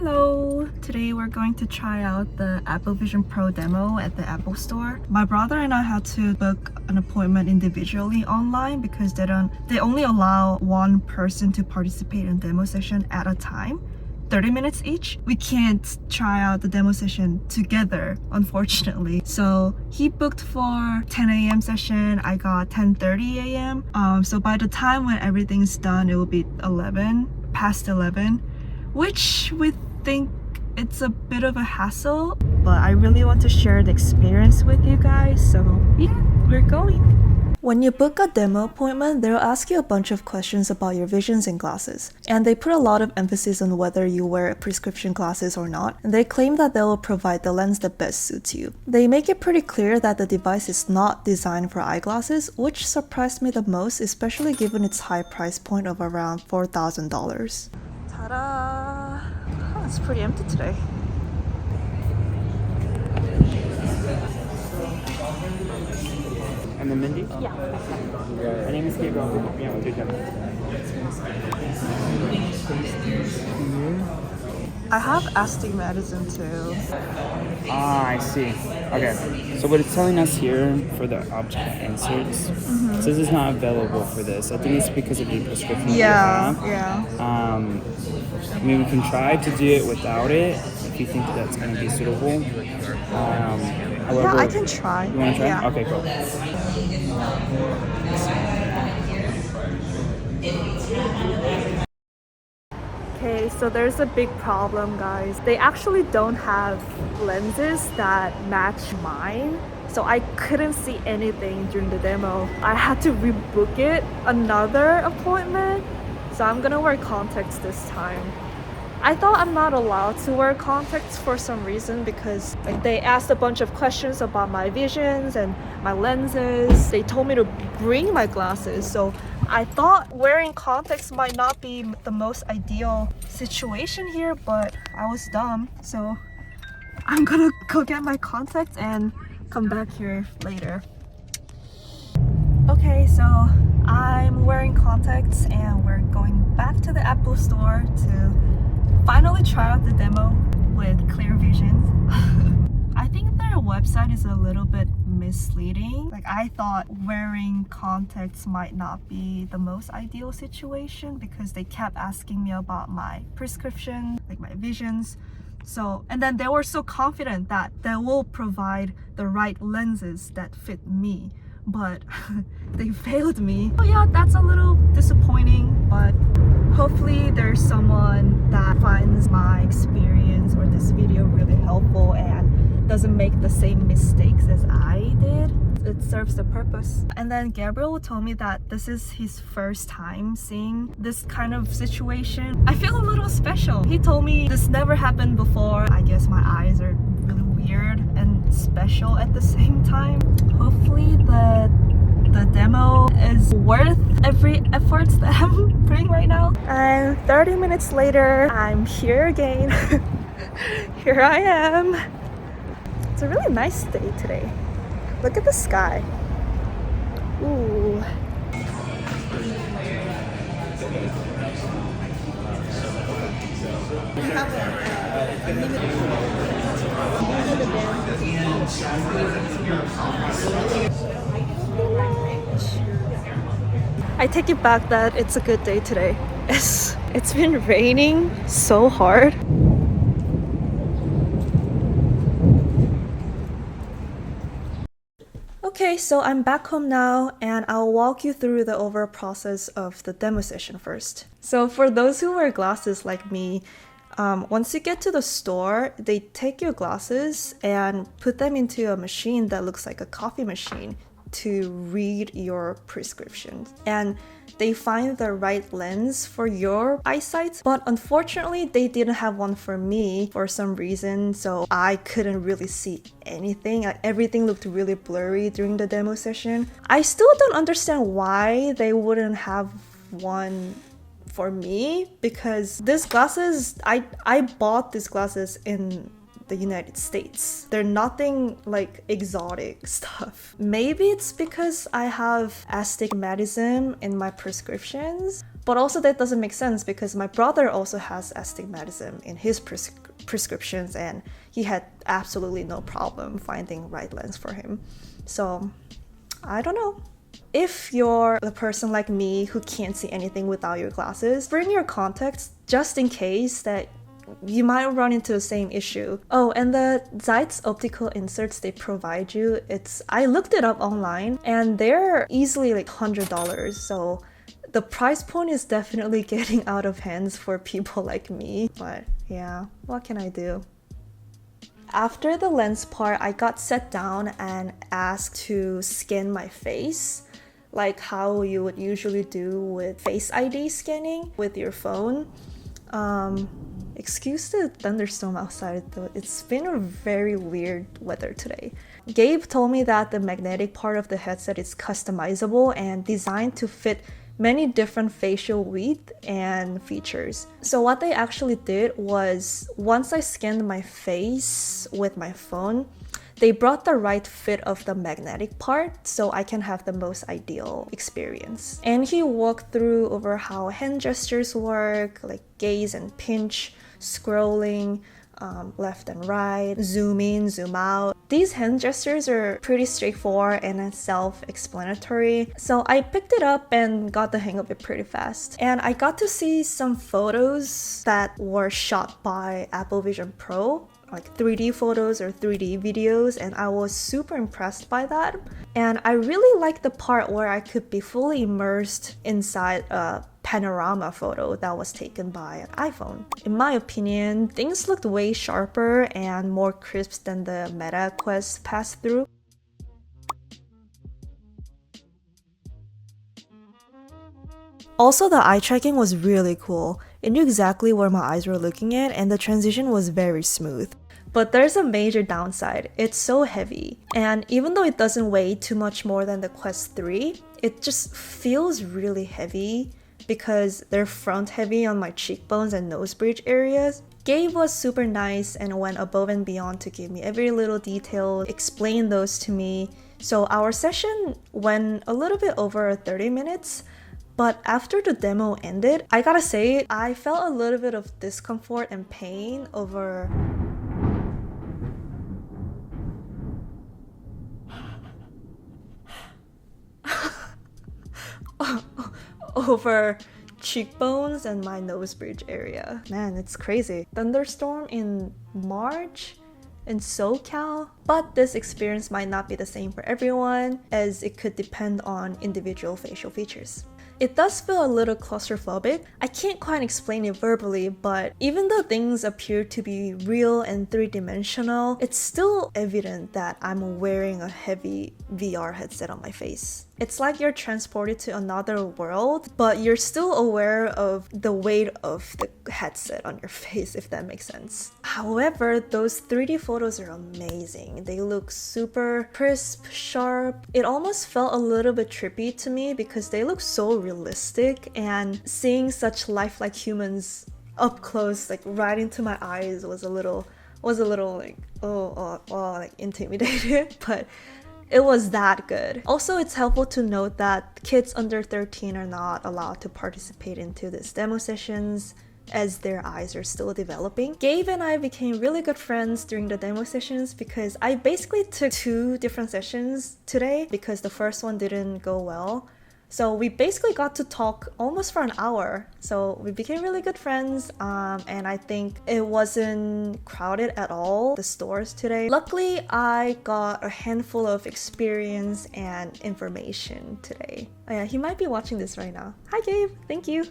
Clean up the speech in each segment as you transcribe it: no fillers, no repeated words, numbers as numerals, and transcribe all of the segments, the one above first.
Hello! Today we're going to try out the applevision pro demo at the Apple store. My brother and I had to book an appointment individually online because they only allow one person to participate in demo session at a time, 30 minutes each. We can't try out the demo session together, unfortunately. So he booked for 10 a.m. session, I got 10:30 a.m. So by the time when everything's done, it will be past 11, which we think it's a bit of a hassle, but I really want to share the experience with you guys, so yeah, we're going. When you book a demo appointment, they'll ask you a bunch of questions about your visions and glasses, and they put a lot of emphasis on whether you wear prescription glasses or not, and they claim that they will provide the lens that best suits you. They make it pretty clear that the device is not designed for eyeglasses, which surprised me the most, especially given its high price point of around $4,000. Ta-da! Oh, it's pretty empty today. And then Mindy? Yeah. My name is Gabriel. I'll help me out with your demo. I have astigmatism too. Ah, I see. Okay. So what it's telling us here for the object inserts, it says it's not available for this. I think it's because of the prescription. Yeah. I mean, we can try to do it without it if you think that's going to be suitable. However, Yeah, I can try. You want to try? Yeah. Okay, cool. Okay, so there's a big problem, guys. They actually don't have lenses that match mine, so I couldn't see anything during the demo. I had to rebook it, another appointment, so I'm gonna wear contacts this time. I thought I'm not allowed to wear contacts for some reason because they asked a bunch of questions about my visions and my lenses. They told me to bring my glasses, so I thought wearing contacts might not be the most ideal situation here, but I was dumb, so I'm gonna go get my contacts and come back here later. Okay, so I'm wearing contacts and we're going back to the Apple store to finally try out the demo with clear vision. I think their website is a little bit misleading. Like, I thought wearing contacts might not be the most ideal situation because they kept asking me about my prescription, like my visions. So, and then they were so confident that they will provide the right lenses that fit me, but they failed me. Oh yeah, that's a little disappointing, but hopefully there's someone that finds my experience or this video really helpful and doesn't make the same mistakes as I did. It serves the purpose. And then Gabriel told me that this is his first time seeing this kind of situation. I feel a little special. He told me this never happened before. I guess my eyes are really weird and special at the same time. Hopefully the demo is worth every effort that I'm putting right now. And 30 minutes later, I'm here again. Here I am. It's a really nice day today. Look at the sky. Ooh. I take it back that it's a good day today. It's been raining so hard. Okay, so I'm back home now and I'll walk you through the overall process of the demo session first. So for those who wear glasses like me, once you get to the store, they take your glasses and put them into a machine that looks like a coffee machine to read your prescription, and they find the right lens for your eyesight, but unfortunately they didn't have one for me for some reason, so I couldn't really see anything. Everything looked really blurry during the demo session. I still don't understand why they wouldn't have one for me, because these glasses, I bought these glasses in the United States. They're nothing like exotic stuff. Maybe it's because I have astigmatism in my prescriptions. But also that doesn't make sense because my brother also has astigmatism in his prescriptions, and he had absolutely no problem finding right lens for him. So I don't know. If you're the person like me who can't see anything without your glasses, bring your contacts just in case that you might run into the same issue. Oh, and the Zeiss optical inserts they provide you, I looked it up online and they're easily like $100. So the price point is definitely getting out of hands for people like me. But yeah, what can I do? After the lens part, I got set down and asked to scan my face, like how you would usually do with Face ID scanning with your phone. Excuse the thunderstorm outside though, it's been a very weird weather today. Gabe told me that the magnetic part of the headset is customizable and designed to fit many different facial width and features. So what they actually did was, once I scanned my face with my phone, they brought the right fit of the magnetic part so I can have the most ideal experience. And he walked through over how hand gestures work, like gaze and pinch, scrolling, left and right, zoom in, zoom out. These hand gestures are pretty straightforward and self-explanatory, so I picked it up and got the hang of it pretty fast. And I got to see some photos that were shot by applevision Pro, like 3D photos or 3D videos, and I was super impressed by that. And I really liked the part where I could be fully immersed inside a panorama photo that was taken by an iPhone. In my opinion, things looked way sharper and more crisp than the Meta Quest pass-through. Also, the eye tracking was really cool. It knew exactly where my eyes were looking at, and the transition was very smooth. But there's a major downside. It's so heavy. And even though it doesn't weigh too much more than the Quest 3, it just feels really heavy because they're front heavy on my cheekbones and nose bridge areas. Gabe was super nice and went above and beyond to give me every little detail, explain those to me. So our session went a little bit over 30 minutes. But after the demo ended, I gotta say, I felt a little bit of discomfort and pain over over cheekbones and my nose bridge area. Man, it's crazy. Thunderstorm in March in SoCal, but this experience might not be the same for everyone, as it could depend on individual facial features. It does feel a little claustrophobic. I can't quite explain it verbally, but even though things appear to be real and three-dimensional, it's still evident that I'm wearing a heavy VR headset on my face. It's like you're transported to another world, but you're still aware of the weight of the headset on your face, if that makes sense. However, those 3D photos are amazing. They look super crisp, sharp. It almost felt a little bit trippy to me because they look so realistic, and seeing such lifelike humans up close, like right into my eyes, was a little like like intimidated, but it was that good. Also, it's helpful to note that kids under 13 are not allowed to participate into these demo sessions as their eyes are still developing. Gabe and I became really good friends during the demo sessions because I basically took 2 different sessions today because the first one didn't go well. So we basically got to talk almost for an hour. So we became really good friends, and I think it wasn't crowded at all, the stores today. Luckily, I got a handful of experience and information today. Oh yeah, he might be watching this right now. Hi Gabe, thank you.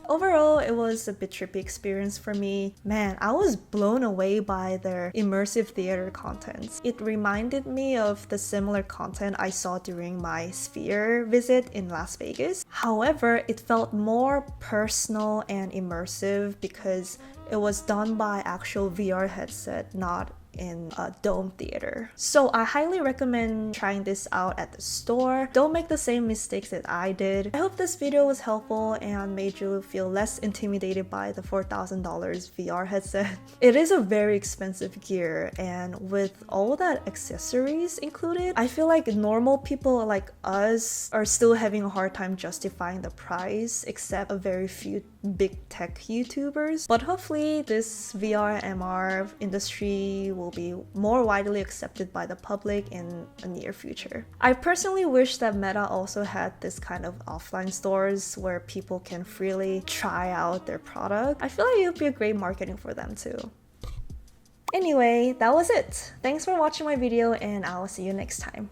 Overall, it was a bit trippy experience for me. Man, I was blown away by their immersive theater contents. It reminded me of the similar content I saw during my Sphere visit in Las Vegas. However, it felt more personal and immersive because it was done by actual VR headset, not in a dome theater. So I highly recommend trying this out at the store. Don't make the same mistakes that I did. I hope this video was helpful and made you feel less intimidated by the $4,000 VR headset. It is a very expensive gear, and with all that accessories included, I feel like normal people like us are still having a hard time justifying the price, except a very few big tech YouTubers. But hopefully this VR MR industry will be more widely accepted by the public in a near future. I personally wish that Meta also had this kind of offline stores where people can freely try out their product. I feel like it would be a great marketing for them too. Anyway, that was it. Thanks for watching my video, and I'll see you next time.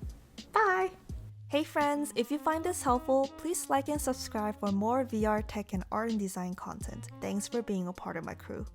Bye! Hey friends, if you find this helpful, please like and subscribe for more VR tech and art and design content. Thanks for being a part of my crew.